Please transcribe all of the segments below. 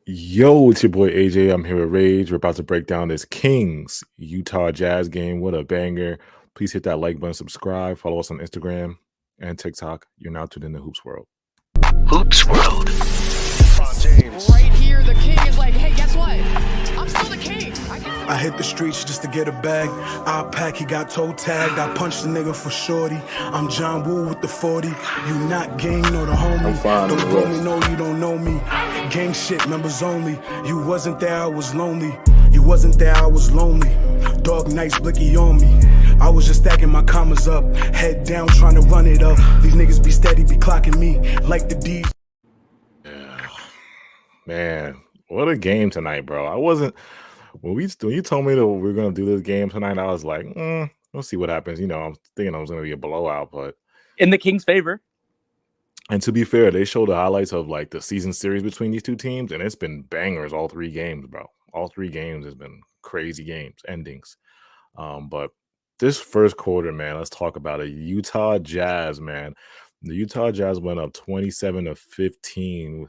Yo, it's your boy AJ. I'm here with Rage. We're about to break down this Kings Utah Jazz game. What a banger. Please hit that like button, subscribe, follow us on Instagram and TikTok. You're now tuned in to Hoops World. Hoops World. James. Right here, the king is like, hey, guess what? I'm still the king. I hit the streets just to get a bag. I pack, he got toe tagged. I punched the nigga for shorty. I'm John Woo with the 40. You not gang nor the homie. Don't blow me, no, you don't know me. Gang shit, members only. You wasn't there, I was lonely. You wasn't there, I was lonely. Dog nights, blicky on me. I was just stacking my commas up. Head down, trying to run it up. These niggas be steady, be clocking me like the D's. Man, what a game tonight, bro. I wasn't when you told me that we were gonna do this game tonight, I was like, we'll see what happens. I'm thinking it was gonna be a blowout, but in the Kings' favor. And to be fair, they showed the highlights of like the season series between these two teams, and it's been bangers all three games, bro. All three games has been crazy games, endings. But this first quarter, man, let's talk about it. Utah Jazz, man. The Utah Jazz went up 27-15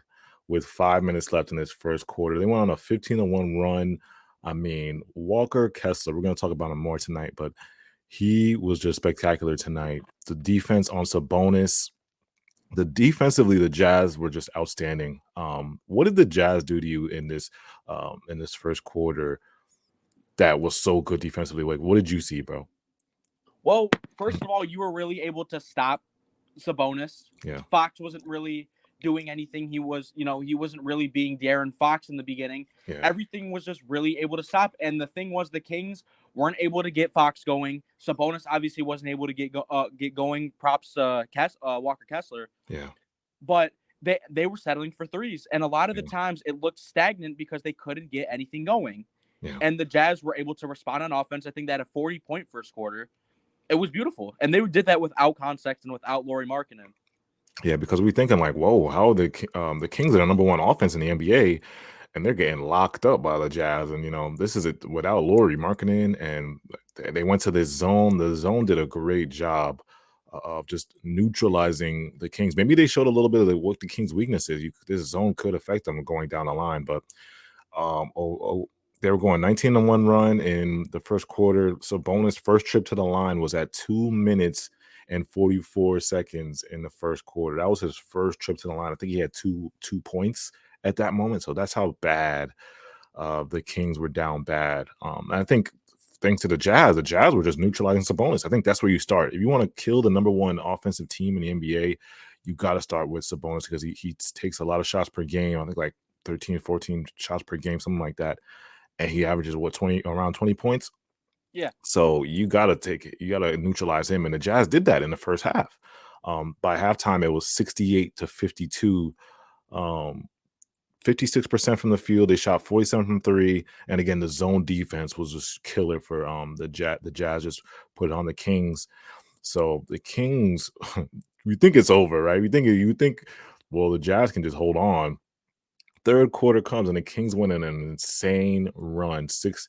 with 5 minutes left in this first quarter. They went on a 15-1 run. I mean, Walker Kessler, we're going to talk about him more tonight, but he was just spectacular tonight. The defense on Sabonis, defensively, the Jazz were just outstanding. What did the Jazz do to you in this first quarter that was so good defensively? Like, what did you see, bro? Well, first of all, you were really able to stop Sabonis. Yeah. Fox wasn't really doing anything. He wasn't really being De'Aaron Fox in the beginning. Yeah. Everything was just really able to stop. And the thing was, the Kings weren't able to get Fox going. Sabonis obviously wasn't able to get going. Props Walker Kessler. Yeah. But they were settling for threes, and a lot of the times it looked stagnant because they couldn't get anything going. Yeah. And the Jazz were able to respond on offense. I think they had a 40-point first quarter. It was beautiful, and they did that without Collin Sexton and without Lauri Markkanen. Yeah, because we're thinking like, whoa, how are the Kings are the number one offense in the NBA, and they're getting locked up by the Jazz. And this is it without Lauri Markkanen, and they went to this zone. The zone did a great job of just neutralizing the Kings. Maybe they showed a little bit of what the Kings' weakness is. This zone could affect them going down the line, but they were going 19-1 run in the first quarter. So Sabonis' first trip to the line was at 2 minutes and 44 seconds in the first quarter. That was his first trip to the line. I think he had two points at that moment. So that's how bad the Kings were down bad. And I think thanks to the Jazz were just neutralizing Sabonis. I think that's where you start. If you want to kill the number one offensive team in the NBA, you got to start with Sabonis because he takes a lot of shots per game. I think like 13, 14 shots per game, something like that. And he averages around 20 points. Yeah. So you got to neutralize him. And the Jazz did that in the first half. By halftime, it was 68-52. 56% from the field. They shot 47 from three. And again, the zone defense was just killer for the Jazz just put it on the Kings. So the Kings, we think it's over, right? You think, well, the Jazz can just hold on. Third quarter comes and the Kings went in an insane run, 6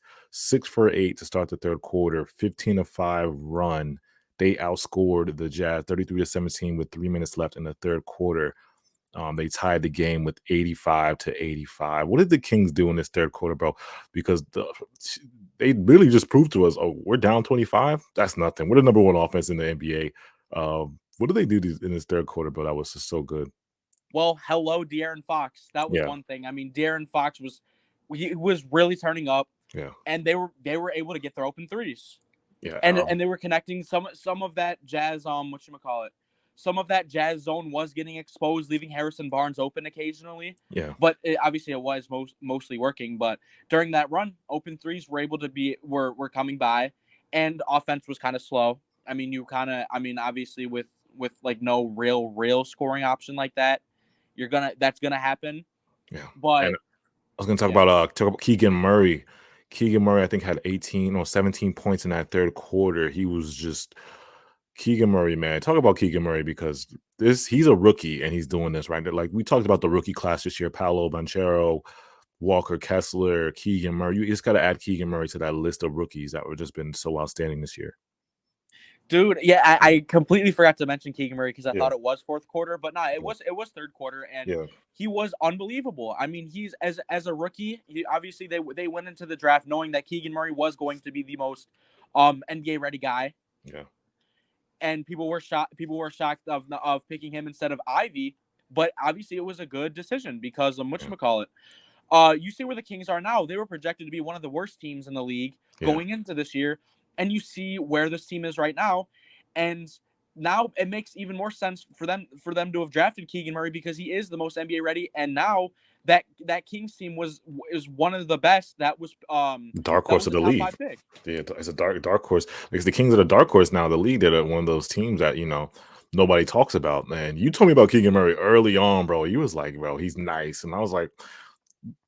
for 8 to start the third quarter, 15-5 run. They outscored the Jazz 33-17 with 3 minutes left in the third quarter. They tied the game with 85-85. What did the Kings do in this third quarter, bro? Because they really just proved to us, we're down 25. That's nothing. We're the number one offense in the NBA. What did they do in this third quarter, bro? That was just so good. Well, hello, De'Aaron Fox. That was one thing. I mean, De'Aaron Fox was really turning up. Yeah. And they were able to get their open threes. Yeah. And they were connecting some of that Jazz some of that Jazz zone was getting exposed, leaving Harrison Barnes open occasionally. Yeah. But obviously it was mostly working. But during that run, open threes were coming by, and offense was kind of slow. I mean, obviously with like no real scoring option like that, that's gonna happen. Yeah. But and I was gonna talk about Keegan Murray. Keegan Murray, I think, had 18 or 17 points in that third quarter. He was just Keegan Murray, man. Talk about Keegan Murray because he's a rookie and he's doing this, right? Like we talked about the rookie class this year, Paolo Banchero, Walker Kessler, Keegan Murray. You just got to add Keegan Murray to that list of rookies that were just been so outstanding this year. Dude, yeah, I completely forgot to mention Keegan Murray because I Yeah, thought it was fourth quarter, but no, it yeah, was third quarter, and yeah, he was unbelievable. I mean, he's as a rookie, obviously they went into the draft knowing that Keegan Murray was going to be the most NBA ready guy, yeah, and people were shocked. People were shocked of picking him instead of Ivy, but obviously it was a good decision because of yeah, whatchamacallit. You see where the Kings are now. They were projected to be one of the worst teams in the league yeah. going into this year, and you see where this team is right now, and now it makes even more sense for them to have drafted Keegan Murray because he is the most NBA ready, and now that Kings team is one of the best. Dark That horse was of a the top league. five pick. Yeah, it's a dark horse because the Kings are the dark horse now. The league, they're one of those teams that nobody talks about. Man, you told me about Keegan Murray early on, bro. You was like, bro, he's nice, and I was like,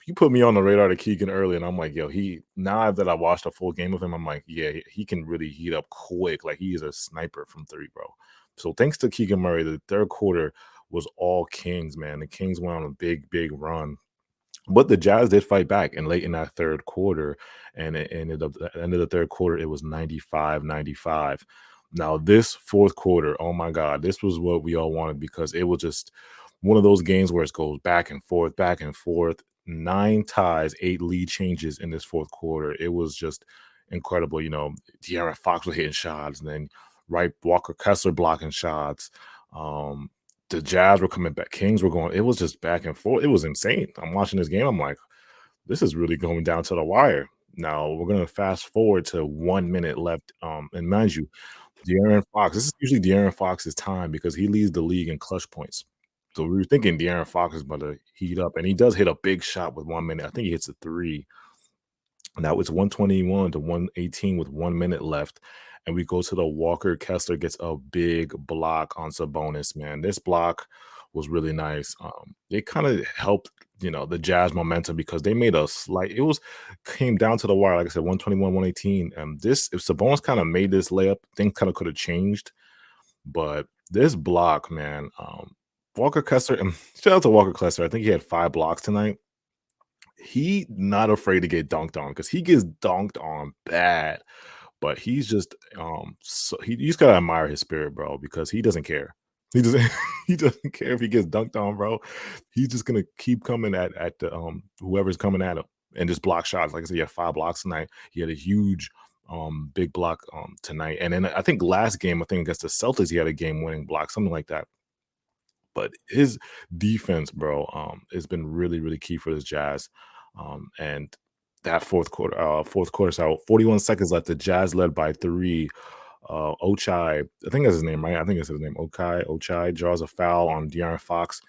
you put me on the radar to Keegan early, and I'm like, yo, he now that I watched a full game of him, I'm like, yeah, he can really heat up quick. Like he is a sniper from three, bro. So thanks to Keegan Murray, the third quarter was all Kings, man. The Kings went on a big run. But the Jazz did fight back and late in that third quarter, and it ended up at the end of the third quarter, it was 95-95. Now, this fourth quarter, oh my God, this was what we all wanted because it was just one of those games where it goes back and forth, back and forth. 9 ties, 8 lead changes in this fourth quarter. It was just incredible. De'Aaron Fox was hitting shots, and then right Walker Kessler blocking shots. The Jazz were coming back. Kings were going. It was just back and forth. It was insane. I'm watching this game. I'm like, this is really going down to the wire. Now we're gonna fast forward to 1 minute left. And mind you, De'Aaron Fox. This is usually De'Aaron Fox's time because he leads the league in clutch points. So we were thinking De'Aaron Fox is about to heat up, and he does hit a big shot with 1 minute. I think he hits a three. Now it's 121 to 118 with 1 minute left. And we go to the Walker Kessler gets a big block on Sabonis, man. This block was really nice. It kind of helped, the Jazz momentum because they made a slight, it was came down to the wire, like I said, 121, 118. This, if Sabonis kind of made this layup, things kind of could have changed. But this block, man, Walker Kessler, and shout out to Walker Kessler. I think he had 5 blocks tonight. He not afraid to get dunked on because he gets dunked on bad, but he's just so you just gotta admire his spirit, bro, because he doesn't care. He doesn't he doesn't care if he gets dunked on, bro. He's just gonna keep coming at the whoever's coming at him and just block shots. Like I said, he had 5 blocks tonight. He had a huge big block tonight. And then I think last game, I think against the Celtics, he had a game winning block, something like that. But his defense, bro, has been really key for this Jazz. And that fourth quarter, so 41 seconds left. The Jazz led by 3. Ochai, I think that's his name, right? I think it's his name. Ochai draws a foul on De'Aaron Fox.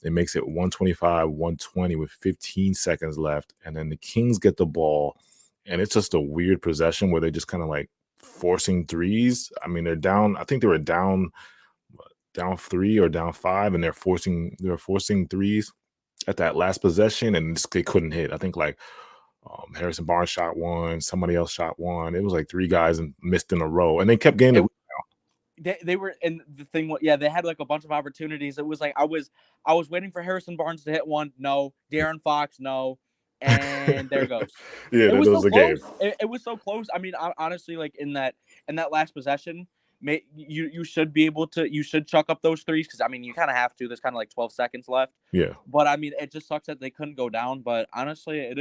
It makes it 125-120 with 15 seconds left. And then the Kings get the ball, and it's just a weird possession where they're just kind of like forcing threes. I mean, they're down. I think they were down 3 or down 5, and they're forcing threes at that last possession, and they couldn't hit. I think like Harrison Barnes shot one, somebody else shot one. It was like 3 guys and missed in a row, and they kept getting They were, and the thing, yeah, they had like a bunch of opportunities. It was like I was waiting for Harrison Barnes to hit one. No, De'Aaron Fox, no, and there goes. Yeah, It that was was so the game. close. It was so close. I mean, honestly, like in that last possession, you should be able to, you should chuck up those threes because I mean you kind of have to. There's kind of like 12 seconds left. Yeah, But I mean, it just sucks that they couldn't go down. But honestly,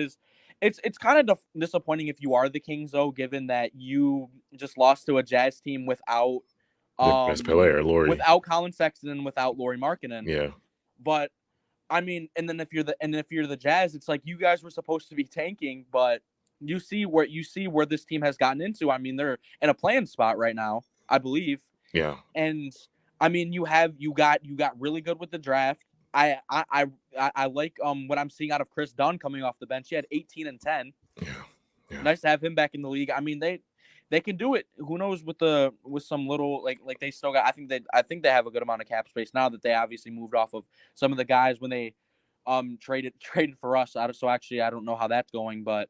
it's kind of disappointing if you are the Kings though, given that you just lost to a Jazz team the best player, Lauri. without Collin Sexton and without Lauri Markkanen. Yeah, But I mean, and then if you're the Jazz, it's like you guys were supposed to be tanking, but you see where this team has gotten into. I mean, they're in a playing spot right now, I believe. yeah, And I mean, you got really good with the draft. I like what I'm seeing out of Chris Dunn coming off the bench. He had 18 and 10. yeah. Nice to have him back in the league. I mean, they can do it. Who knows with some little like they still got. I think they have a good amount of cap space now that they obviously moved off of some of the guys when they traded for us. So actually, I don't know how that's going, but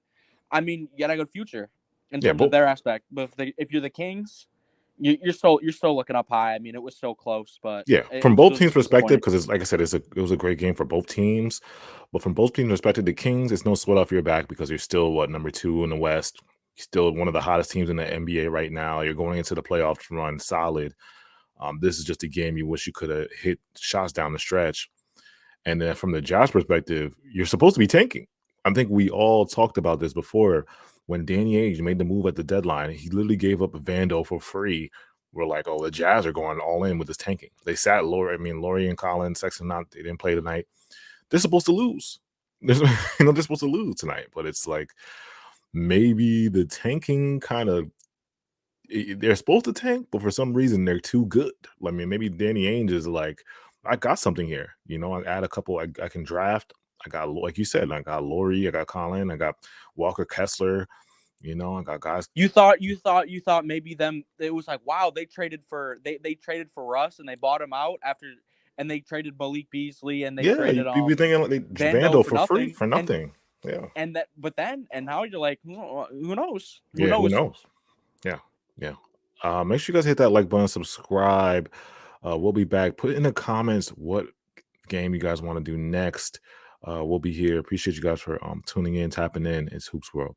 I mean, you got a good future in terms of their aspect. But if you're the Kings, you're still looking up high. I mean, it was so close, but Yeah, from both teams' perspective, because it's like I said, it was a great game for both teams. But from both teams' perspective, the Kings, it's no sweat off your back because you're still number 2 in the West. still one of the hottest teams in the NBA right now. You're going into the playoffs run solid. This is just a game you wish you could have hit shots down the stretch. And then from the Jazz perspective, you're supposed to be tanking. I think we all talked about this before. When Danny Ainge made the move at the deadline, he literally gave up Vando for free. We're like, oh, the Jazz are going all in with this tanking. They sat Lauri and Collin Sexton, they didn't play tonight. They're supposed to lose. They're supposed to lose tonight. But it's like maybe the tanking kind of they're supposed to tank, but for some reason they're too good. I mean, maybe Danny Ainge is like, I got something here. I add a couple. I can draft. I got, like you said, I got Lauri, I got Colin, I got Walker Kessler. I got guys. You thought maybe them. It was like, wow, they traded for Russ and they bought him out after, and they traded Malik Beasley and they traded you be thinking like Vando for free for nothing. And now you're like, who knows? Who knows? Yeah. Make sure you guys hit that like button, subscribe. We'll be back. Put in the comments what game you guys want to do next. We'll be here. Appreciate you guys for tuning in, tapping in. It's Hoops World.